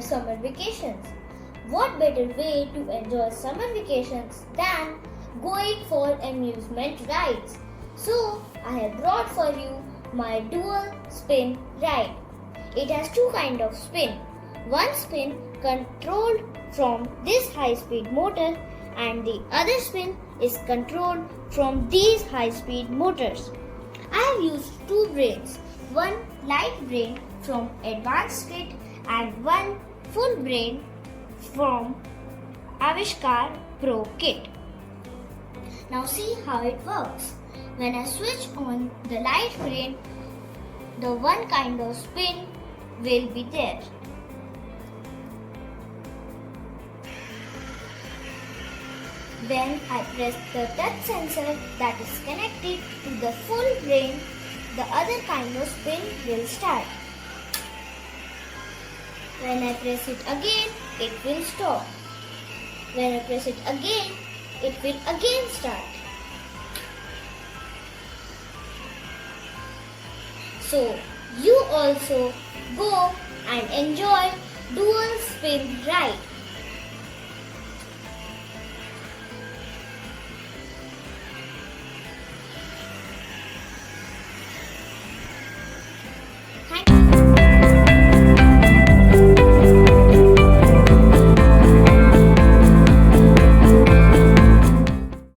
summer vacations. What better way to enjoy summer vacations than going for amusement rides? So, I have brought for you my dual spin ride. It has two kinds of spin. One spin controlled from this high-speed motor and the other spin is controlled from these high-speed motors. I have used two brains, one light brain from Advanced Kit and one full brain from Avishkaar Pro Kit. Now see how it works. When I switch on the light brain, the one kind of spin will be there. When I press the touch sensor that is connected to the full brain, the other kind of spin will start. When I press it again, it will stop. When I press it again, it will again start. So, you also go and enjoy dual spin ride.